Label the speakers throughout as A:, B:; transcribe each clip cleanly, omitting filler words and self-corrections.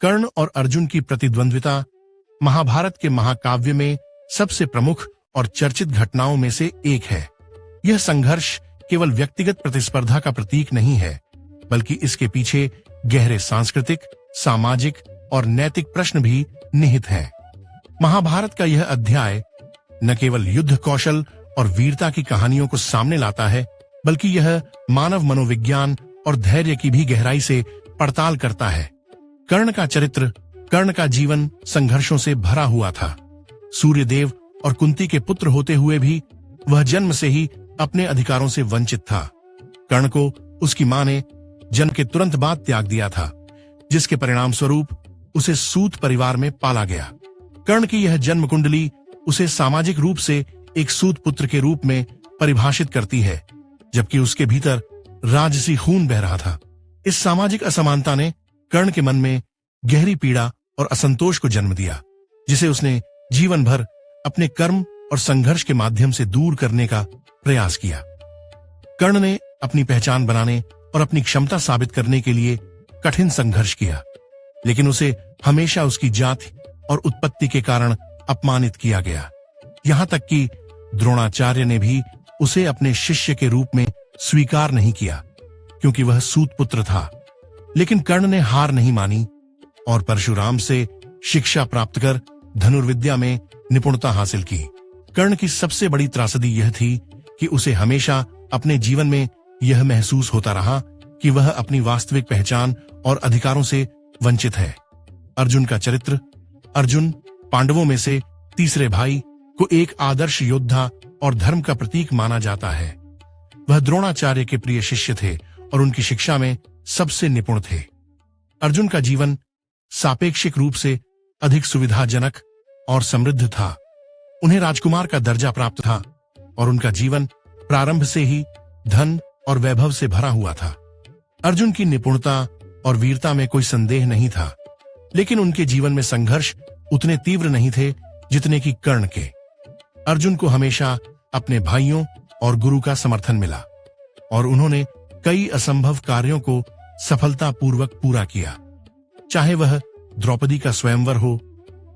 A: कर्ण और अर्जुन की प्रतिद्वंद्विता महाभारत के महाकाव्य में सबसे प्रमुख और चर्चित घटनाओं में से एक है। यह संघर्ष केवल व्यक्तिगत प्रतिस्पर्धा का प्रतीक नहीं है, बल्कि इसके पीछे गहरे सांस्कृतिक, सामाजिक और नैतिक प्रश्न भी निहित हैं। महाभारत का यह अध्याय न केवल युद्ध कौशल और वीरता की कहानियों को सामने लाता है, बल्कि यह मानव मनोविज्ञान और धैर्य की भी गहराई से पड़ताल करता है। कर्ण का चरित्र, कर्ण का जीवन संघर्षों से भरा हुआ था। सूर्यदेव और कुंती के पुत्र होते हुए भी वह जन्म से ही अपने अधिकारों से वंचित था। कर्ण को उसकी मां ने जन्म के तुरंत बाद त्याग दिया था, जिसके परिणाम स्वरूप उसे सूत परिवार में पाला गया। कर्ण की यह जन्म कुंडली उसे सामाजिक रूप से एक सूत पुत्र के रूप में परिभाषित करती है, जबकि उसके भीतर राजसी खून बह रहा था। इस सामाजिक असमानता ने कर्ण के मन में गहरी पीड़ा और असंतोष को जन्म दिया, जिसे उसने जीवन भर अपने कर्म और संघर्ष के माध्यम से दूर करने का प्रयास किया। कर्ण ने अपनी पहचान बनाने और अपनी क्षमता साबित करने के लिए कठिन संघर्ष किया, लेकिन उसे हमेशा उसकी जाति और उत्पत्ति के कारण अपमानित किया गया। यहां तक कि द्रोणाचार्य ने भी उसे अपने शिष्य के रूप में स्वीकार नहीं किया, क्योंकि वह सूत पुत्र था। लेकिन कर्ण ने हार नहीं मानी और परशुराम से शिक्षा प्राप्त कर धनुर्विद्या में निपुणता हासिल की। कर्ण की सबसे बड़ी त्रासदी यह थी कि उसे हमेशा अपने जीवन में यह महसूस होता रहा कि वह अपनी वास्तविक पहचान और अधिकारों से वंचित है। अर्जुन का चरित्र, अर्जुन पांडवों में से तीसरे भाई को एक आदर्श योद्धा और धर्म का प्रतीक माना जाता है। वह द्रोणाचार्य के प्रिय शिष्य थे और उनकी शिक्षा में सबसे निपुण थे। अर्जुन का जीवन सापेक्षिक रूप से अधिक सुविधाजनक और समृद्ध था। उन्हें राजकुमार का दर्जा प्राप्त था और उनका जीवन प्रारंभ से ही धन और वैभव से भरा हुआ था। अर्जुन की निपुणता और वीरता में कोई संदेह नहीं था, लेकिन उनके जीवन में संघर्ष उतने तीव्र नहीं थे जितने कि कर्ण के। अर्जुन को हमेशा अपने भाइयों और गुरु का समर्थन मिला और उन्होंने कई असंभव कार्यों को सफलतापूर्वक पूरा किया। चाहे वह द्रौपदी का स्वयंवर हो,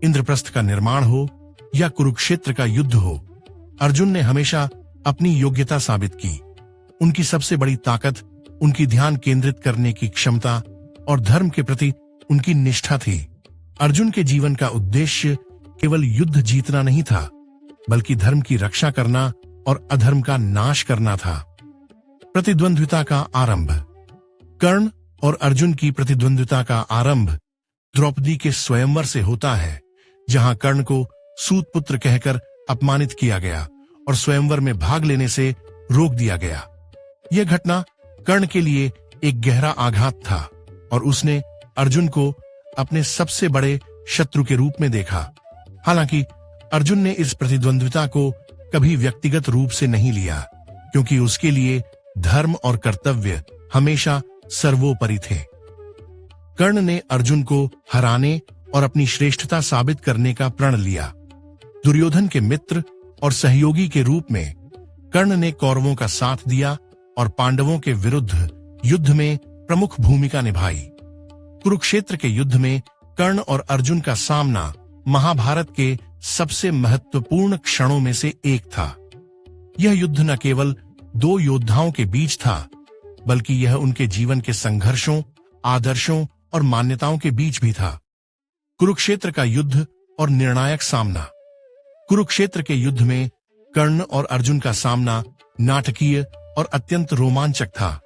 A: इंद्रप्रस्थ का निर्माण हो या कुरुक्षेत्र का युद्ध हो, अर्जुन ने हमेशा अपनी योग्यता साबित की। उनकी सबसे बड़ी ताकत उनकी ध्यान केंद्रित करने की क्षमता और धर्म के प्रति उनकी निष्ठा थी। अर्जुन के जीवन का उद्देश्य केवल युद्ध जीतना नहीं था, बल्कि धर्म की रक्षा करना और अधर्म का नाश करना था। प्रतिद्वंद्विता का आरंभ। कर्ण और अर्जुन की प्रतिद्वंद्विता का आरंभ द्रौपदी के स्वयंवर से होता है, जहां कर्ण को सूत पुत्र कहकर अपमानित किया गया और स्वयंवर में भाग लेने से रोक दिया गया। यह घटना कर्ण के लिए एक गहरा आघात था और उसने अर्जुन को अपने सबसे बड़े शत्रु के रूप में देखा। हालांकि अर्जुन ने इस प्रतिद्वंद्विता को कभी व्यक्तिगत रूप से नहीं लिया, क्योंकि उसके लिए धर्म और कर्तव्य हमेशा सर्वोपरि थे। कर्ण ने अर्जुन को हराने और अपनी श्रेष्ठता साबित करने का प्रण लिया। दुर्योधन के मित्र और सहयोगी के रूप में कर्ण ने कौरवों का साथ दिया और पांडवों के विरुद्ध युद्ध में प्रमुख भूमिका निभाई। कुरुक्षेत्र के युद्ध में कर्ण और अर्जुन का सामना महाभारत के सबसे महत्वपूर्ण क्षणों में से एक था। यह युद्ध न केवल दो योद्धाओं के बीच था, बल्कि यह उनके जीवन के संघर्षों, आदर्शों और मान्यताओं के बीच भी था। कुरुक्षेत्र का युद्ध और निर्णायक सामना। कुरुक्षेत्र के युद्ध में कर्ण और अर्जुन का सामना नाटकीय और अत्यंत रोमांचक था।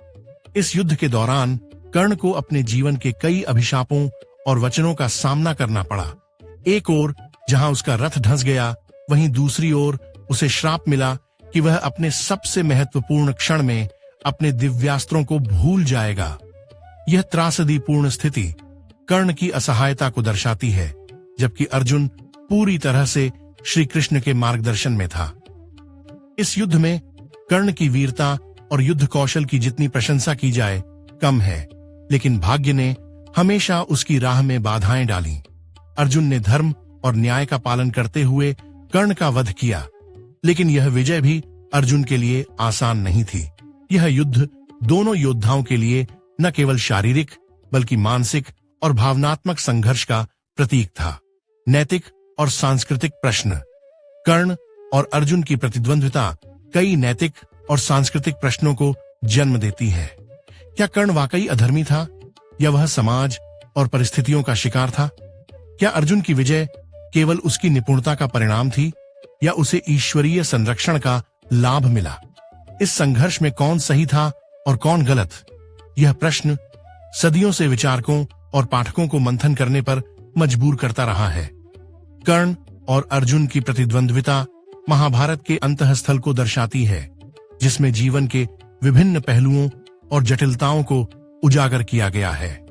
A: इस युद्ध के दौरान कर्ण को अपने जीवन के कई अभिशापों और वचनों का सामना करना पड़ा। एक ओर जहां उसका रथ धंस गया, वहीं दूसरी ओर उसे श्राप मिला कि वह अपने सबसे महत्वपूर्ण क्षण में अपने दिव्यास्त्रों को भूल जाएगा। यह त्रासदीपूर्ण स्थिति कर्ण की असहायता को दर्शाती है, जबकि अर्जुन पूरी तरह से श्री कृष्ण के मार्गदर्शन में था। इस युद्ध में कर्ण की वीरता और युद्ध कौशल की जितनी प्रशंसा की जाए कम है, लेकिन भाग्य ने हमेशा उसकी राह में बाधाएं डाली। अर्जुन ने धर्म और न्याय का पालन करते हुए कर्ण का वध किया, लेकिन यह विजय भी अर्जुन के लिए आसान नहीं थी। यह युद्ध दोनों योद्धाओं के लिए न केवल शारीरिक बल्कि मानसिक और भावनात्मक संघर्ष का प्रतीक था। नैतिक और सांस्कृतिक प्रश्न। कर्ण और अर्जुन की प्रतिद्वंद्विता कई नैतिक और सांस्कृतिक प्रश्नों को जन्म देती है। क्या कर्ण वाकई अधर्मी था, या वह समाज और परिस्थितियों का शिकार था? क्या अर्जुन की विजय केवल उसकी निपुणता का परिणाम थी, या उसे ईश्वरीय संरक्षण का लाभ मिला? इस संघर्ष में कौन सही था और कौन गलत? यह प्रश्न सदियों से विचारकों और पाठकों को मंथन करने पर मजबूर करता रहा है। कर्ण और अर्जुन की प्रतिद्वंद्विता महाभारत के अंतःस्थल को दर्शाती है, जिसमें जीवन के विभिन्न पहलुओं और जटिलताओं को उजागर किया गया है।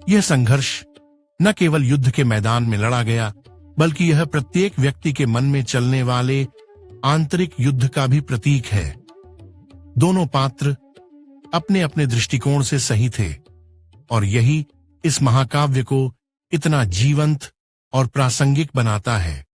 A: यह संघर्ष न केवल युद्ध के मैदान में लड़ा गया, बल्कि यह प्रत्येक व्यक्ति के मन में चलने वाले आंतरिक युद्ध का भी प्रतीक है। दोनों पात्र अपने अपने दृष्टिकोण से सही थे, और यही इस महाकाव्य को इतना जीवंत और प्रासंगिक बनाता है।